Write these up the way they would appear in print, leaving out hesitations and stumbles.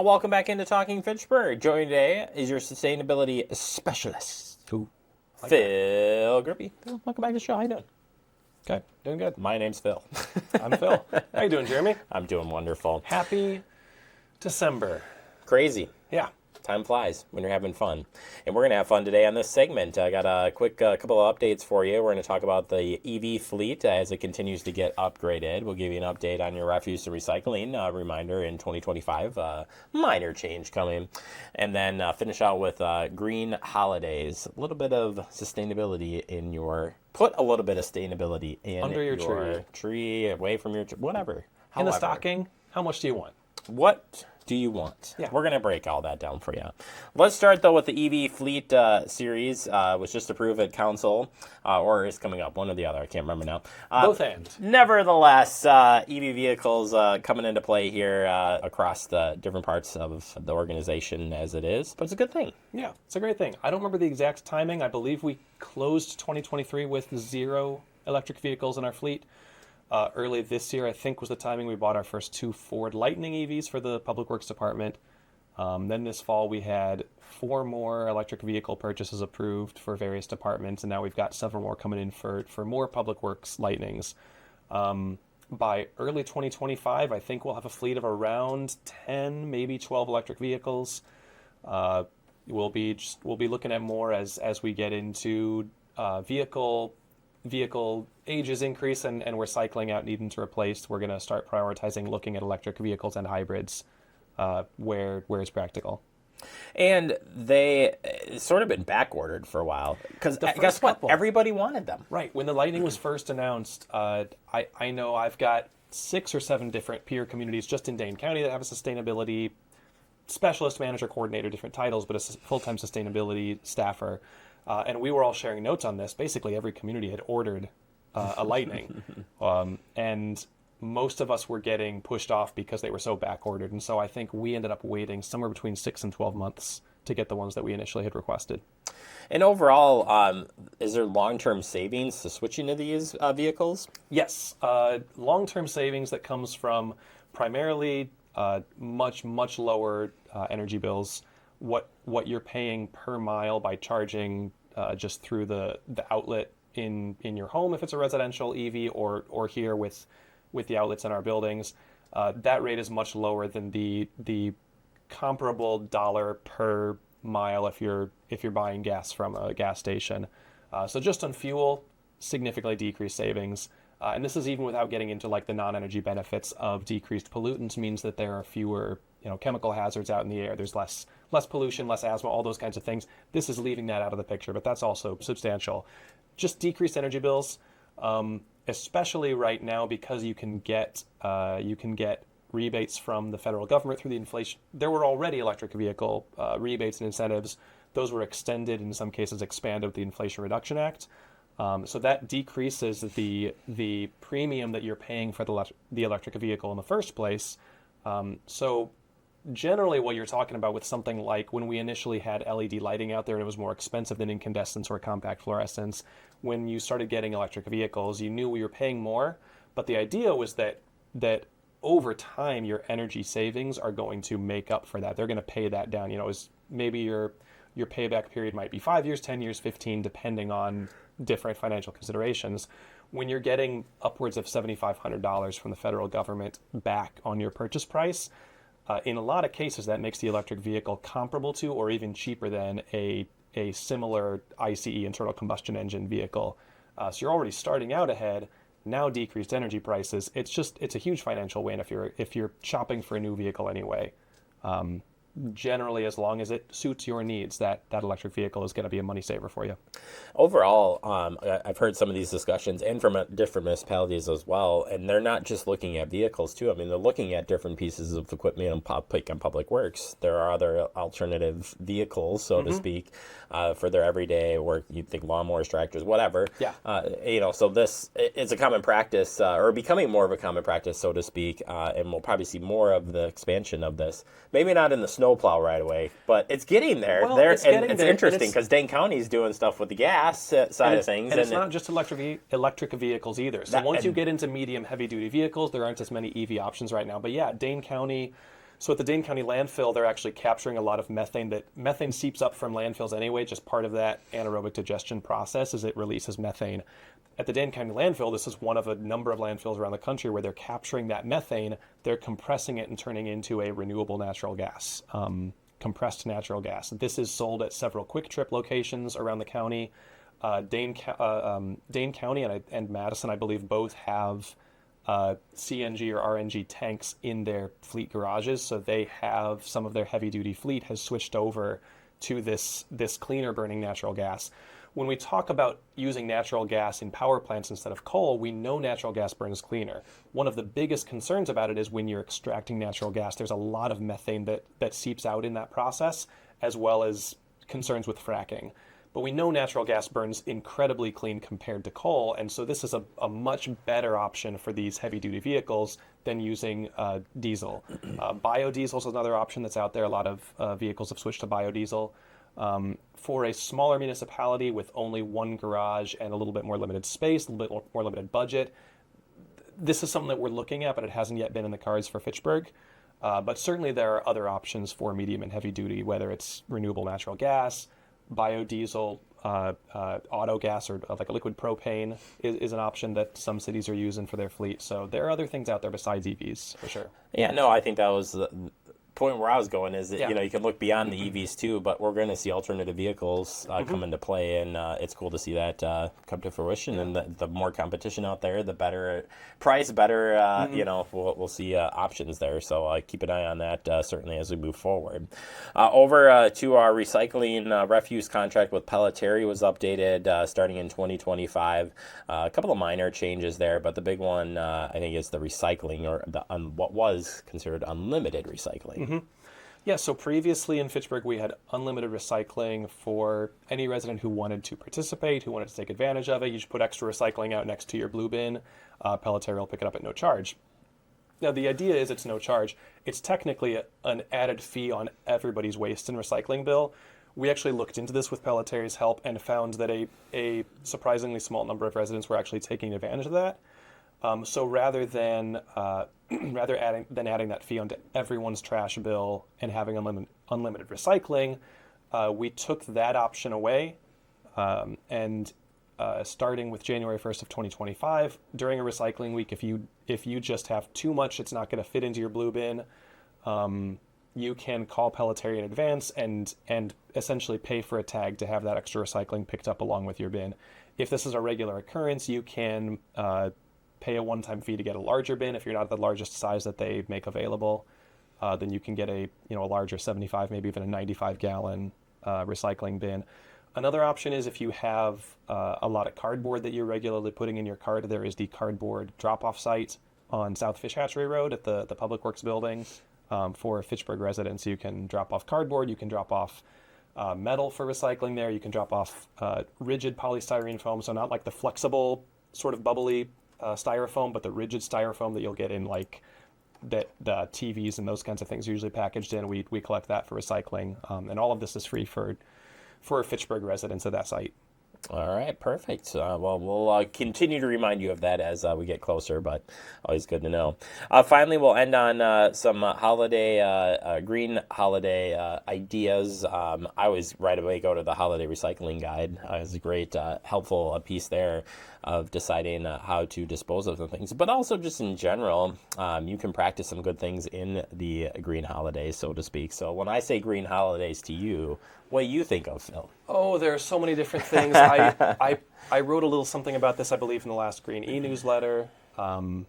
Welcome back into Talking Fitchburg. Joining today is your sustainability specialist, Phil Grippy. Phil, welcome back to the show. How you doing? Okay, doing good. My name's Phil. I'm Phil. How you doing, Jeremy? I'm doing wonderful. Happy December. Crazy. Yeah. Time flies when you're having fun. And we're going to have fun today on this segment. I got a quick couple of updates for you. We're going to talk about the EV fleet as it continues to get upgraded. We'll give you an update on your refuse and recycling. Reminder in 2025, minor change coming. And then finish out with green holidays. A little bit of sustainability in your... Put a little bit of sustainability in Under your tree, away from your tree, whatever. In the stocking, how much do you want? What do you want? Yeah. We're going to break all that down for you. Let's start, though, with the EV fleet series. Was just approved at council, or is coming up, one or the other. I can't remember now. Both ends. Nevertheless, EV vehicles coming into play here across the different parts of the organization as it is. But it's a good thing. Yeah, it's a great thing. I don't remember the exact timing. I believe we closed 2023 with 0 electric vehicles in our fleet. Early this year, I think, was the timing we bought our first 2 Ford Lightning EVs for the Public Works Department. Then this fall, we had 4 more electric vehicle purchases approved for various departments, and now we've got several more coming in for more Public Works Lightnings. By early 2025, I think we'll have a fleet of around 10, maybe 12 electric vehicles. We'll be looking at more as we get into vehicle ages increase and we're cycling out needing to replace. We're going to start prioritizing looking at electric vehicles and hybrids where it's practical. And they sort of been back ordered for a while because guess what? Everybody wanted them. Right. When the Lightning was first announced, I know I've got 6 or 7 different peer communities just in Dane County that have a sustainability specialist, manager, coordinator, different titles, but a full-time sustainability staffer. And we were all sharing notes on this. Basically, every community had ordered a Lightning. And most of us were getting pushed off because they were so back-ordered. And so I think we ended up waiting somewhere between 6 and 12 months to get the ones that we initially had requested. And overall, is there long-term savings to switching to these vehicles? Yes. Long-term savings that comes from primarily much, much lower energy bills. What you're paying per mile by charging just through the outlet in your home if it's a residential EV or here with the outlets in our buildings, that rate is much lower than the comparable dollar per mile if you're buying gas from a gas station. So just on fuel, significantly decreased savings. And this is even without getting into like the non-energy benefits of decreased pollutants means that there are fewer chemical hazards out in the air. There's less pollution, less asthma, all those kinds of things. This is leaving that out of the picture, but that's also substantial. Just decreased energy bills, especially right now because you can get rebates from the federal government through the inflation. There were already electric vehicle rebates and incentives. Those were extended, in some cases expanded with the Inflation Reduction Act. So that decreases the premium that you're paying for the electric vehicle in the first place. So generally what you're talking about with something like when we initially had LED lighting out there and it was more expensive than incandescents or compact fluorescents, when you started getting electric vehicles, you knew we were paying more, but the idea was that over time your energy savings are going to make up for that. They're going to pay that down. Maybe your payback period might be 5 years, 10 years, 15, depending on different financial considerations. When you're getting upwards of $7,500 from the federal government back on your purchase price, in a lot of cases, that makes the electric vehicle comparable to or even cheaper than a similar ICE, internal combustion engine vehicle. So you're already starting out ahead. Now decreased energy prices. It's a huge financial win if you're shopping for a new vehicle anyway. Generally, as long as it suits your needs, that electric vehicle is going to be a money saver for you. Overall, I've heard some of these discussions and from different municipalities as well, and they're not just looking at vehicles too. I mean, they're looking at different pieces of equipment and public works. There are other alternative vehicles, so to speak, for their everyday work. You think lawnmowers, tractors, whatever. Yeah. So this is a common practice, or becoming more of a common practice, so to speak, and we'll probably see more of the expansion of this. Maybe not in the snowplow right away, but it's getting there. Well, it's interesting because Dane County is doing stuff with the gas side of things. And it's not just electric vehicles either. So once you get into medium heavy duty vehicles, there aren't as many EV options right now. But yeah, Dane County, So at the Dane County landfill, they're actually capturing a lot of methane. That methane seeps up from landfills anyway, just part of that anaerobic digestion process is it releases methane. At the Dane County landfill, this is one of a number of landfills around the country where they're capturing that methane, they're compressing it and turning into a renewable natural gas, compressed natural gas. This is sold at several Quick Trip locations around the county. Dane County and Madison, I believe, both have CNG or RNG tanks in their fleet garages, so they have some of their heavy-duty fleet has switched over to this cleaner burning natural gas. When we talk about using natural gas in power plants instead of coal, we know natural gas burns cleaner. One of the biggest concerns about it is when you're extracting natural gas, there's a lot of methane that seeps out in that process, as well as concerns with fracking. But we know natural gas burns incredibly clean compared to coal, and so this is a much better option for these heavy-duty vehicles than using diesel. Biodiesel is another option that's out there. A lot of vehicles have switched to biodiesel. For a smaller municipality with only one garage and a little bit more limited space, a little bit more limited budget, this is something that we're looking at, but it hasn't yet been in the cards for Fitchburg. But certainly there are other options for medium and heavy duty, whether it's renewable natural gas, biodiesel, auto gas, or like a liquid propane is an option that some cities are using for their fleet. So there are other things out there besides EVs, for sure. Yeah, no, I think that was the point where I was going is that, Yeah. you can look beyond the EVs too, but we're going to see alternative vehicles come into play, and it's cool to see that come to fruition. And the more competition out there, the better price, better, we'll see options there. So keep an eye on that certainly as we move forward. Over to our recycling refuse contract with Pelletieri was updated starting in 2025. A couple of minor changes there, but the big one I think is the recycling, or what was considered unlimited recycling. Yeah, so previously in Fitchburg, we had unlimited recycling for any resident who wanted to participate, who wanted to take advantage of it. You just put extra recycling out next to your blue bin. Pelletieri will pick it up at no charge. Now, the idea is it's no charge. It's technically an added fee on everybody's waste and recycling bill. We actually looked into this with Pelletieri's help and found that a surprisingly small number of residents were actually taking advantage of that. So rather than adding that fee onto everyone's trash bill and having unlimited recycling, we took that option away. And starting with January 1st of 2025, during a recycling week, if you just have too much, it's not going to fit into your blue bin, you can call Pelletieri in advance and essentially pay for a tag to have that extra recycling picked up along with your bin. If this is a regular occurrence, you can pay a one-time fee to get a larger bin. If you're not the largest size that they make available, then you can get a larger 75, maybe even a 95-gallon recycling bin. Another option is if you have a lot of cardboard that you're regularly putting in your cart, there is the cardboard drop-off site on South Fish Hatchery Road at the Public Works building. For Fitchburg residents, you can drop off cardboard, you can drop off metal for recycling there, you can drop off rigid polystyrene foam, so not like the flexible sort of bubbly styrofoam, but the rigid styrofoam that you'll get in like that the TVs and those kinds of things are usually packaged in. We collect that for recycling, and all of this is free for Fitchburg residents at that site. All right, perfect. Well, we'll continue to remind you of that as we get closer, but always good to know. Finally, we'll end on some green holiday ideas. I always right away go to the holiday recycling guide. It's a great, helpful piece there of deciding how to dispose of the things, but also just in general, you can practice some good things in the green holidays, so to speak. So when I say green holidays to you, what do you think of, Phil? Oh, there are so many different things. I wrote a little something about this, I believe, in the last Green e-newsletter. I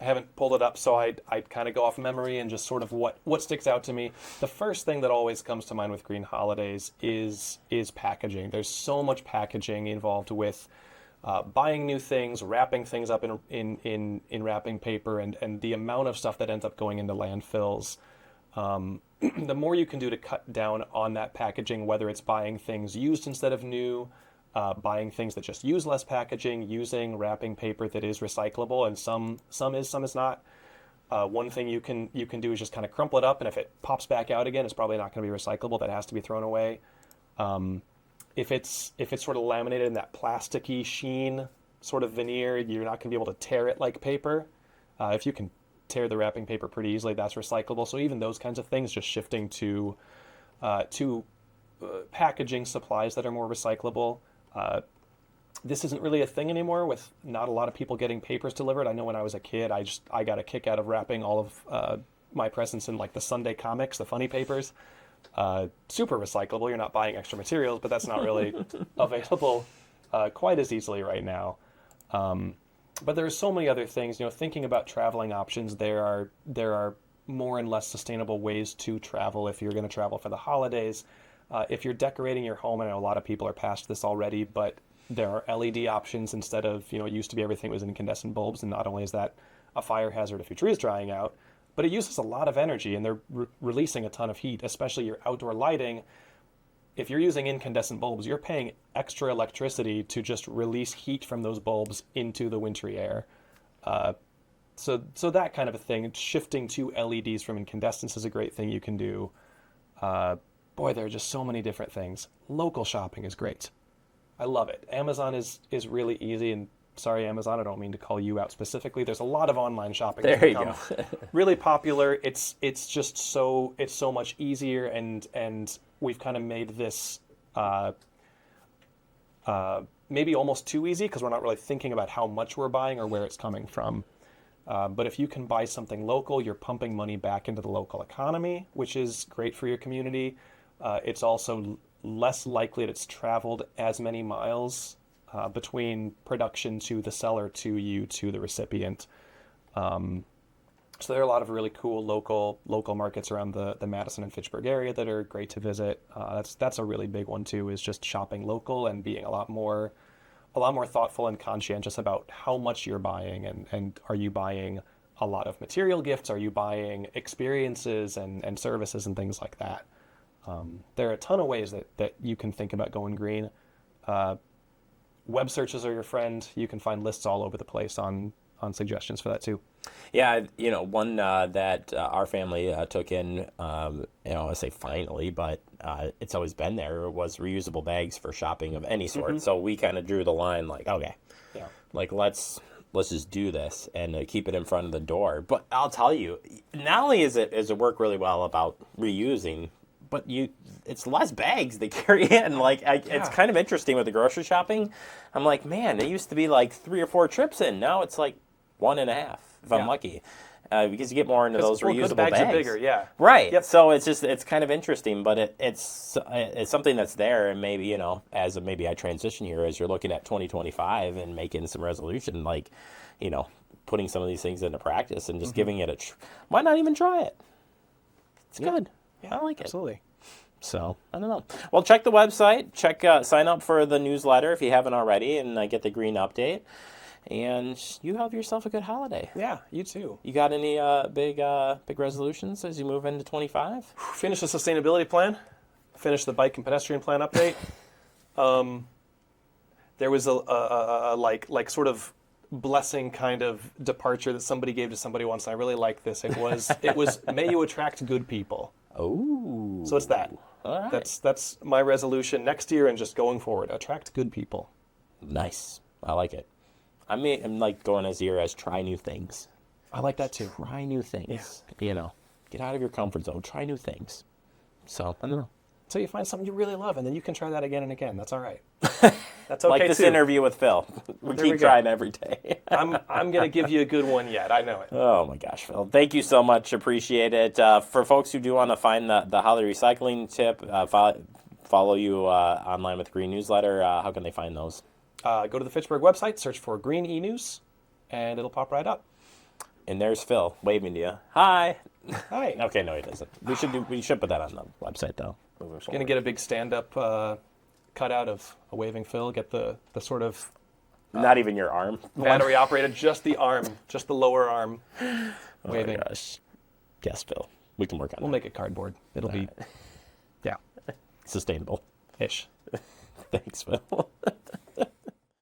haven't pulled it up, so I kind of go off memory and just sort of what sticks out to me. The first thing that always comes to mind with green holidays is packaging. There's so much packaging involved with buying new things, wrapping things up in wrapping paper, and the amount of stuff that ends up going into landfills. The more you can do to cut down on that packaging, whether it's buying things used instead of new, buying things that just use less packaging, using wrapping paper that is recyclable, and some is not. One thing you can do is just kind of crumple it up, and if it pops back out again, it's probably not going to be recyclable. That has to be thrown away. If it's sort of laminated in that plasticky sheen sort of veneer, you're not going to be able to tear it like paper. If you can tear the wrapping paper pretty easily. That's recyclable. So even those kinds of things, just shifting to packaging supplies that are more recyclable. This isn't really a thing anymore with not a lot of people getting papers delivered. I know when I was a kid, I got a kick out of wrapping all of my presents in like the Sunday comics, the funny papers. Super recyclable. You're not buying extra materials, but that's not really available quite as easily right now. But there are so many other things. Thinking about traveling options, there are more and less sustainable ways to travel if you're going to travel for the holidays. If you're decorating your home, I know a lot of people are past this already, but there are LED options instead of, it used to be everything was incandescent bulbs, and not only is that a fire hazard if your tree is drying out, but it uses a lot of energy, and they're releasing a ton of heat, especially your outdoor lighting. If you're using incandescent bulbs, you're paying extra electricity to just release heat from those bulbs into the wintry air. So that kind of a thing. Shifting to LEDs from incandescence is a great thing you can do. Boy, there are just so many different things. Local shopping is great. I love it. Amazon is really easy, and sorry, Amazon, I don't mean to call you out specifically. There's a lot of online shopping that's There you become go. really popular. It's just so much easier, and we've kind of made this maybe almost too easy because we're not really thinking about how much we're buying or where it's coming from. But if you can buy something local, you're pumping money back into the local economy, which is great for your community. It's also less likely that it's traveled as many miles between production to the seller to you to the recipient. So there are a lot of really cool local markets around the Madison and Fitchburg area that are great to visit. That's a really big one too, is just shopping local and being a lot more thoughtful and conscientious about how much you're buying, and are you buying a lot of material gifts? Are you buying experiences and services and things like that? There are a ton of ways that you can think about going green. Web searches are your friend. You can find lists all over the place on suggestions for that too. Yeah, one that our family took in, I say finally, but it's always been there, was reusable bags for shopping of any sort. Mm-hmm. So we kind of drew the line like, okay, Yeah. like let's just do this and keep it in front of the door. But I'll tell you, not only is it work really well about reusing, but it's less bags they carry in. Like it's kind of interesting with the grocery shopping. I'm like, man, it used to be like 3 or 4 trips in. Now it's like 1.5 if I'm lucky, because you get more into those reusable bags are bigger, yeah. Right. Yep. So it's kind of interesting, but it's something that's there, and maybe as maybe I transition here, as you're looking at 2025 and making some resolution, like putting some of these things into practice and just giving it why not even try it? It's good. Yeah, I like it. Absolutely. So I don't know. Well, check the website. Sign up for the newsletter if you haven't already, and get the green update. And you have yourself a good holiday. Yeah, you too. You got any big resolutions as you move into 25? Finish the sustainability plan. Finish the bike and pedestrian plan update. There was a like sort of blessing kind of departure that somebody gave to somebody once, and I really like this. It was may you attract good people. Oh. So it's that. All right. That's my resolution next year and just going forward. Attract good people. Nice. I like it. I'm like going as year as try new things. I like that too. Try new things. Get out of your comfort zone. Try new things. So I don't know. So you find something you really love, and then you can try that again and again. That's all right. That's okay Like this too. interview with Phil. We There keep we go. trying every day. I'm gonna give you a good one yet. I know it. Oh my gosh, Phil. Thank you so much. Appreciate it. For folks who do want to find the holiday recycling tip, follow you online with Green Newsletter. How can they find those? Go to the Fitchburg website, search for Green E-News, and it'll pop right up. And there's Phil waving to you. Hi. Hi. Okay, no, he doesn't. We should put that on the website though. Moving Gonna forward. get a big stand-up cutout of a waving Phil. Get the sort of Not even your arm. battery operated, just the arm, just the lower arm Oh waving. my gosh. Yes, Phil. We can work on We'll that. make it cardboard. It'll be, yeah, Sustainable. ish. Thanks, Phil.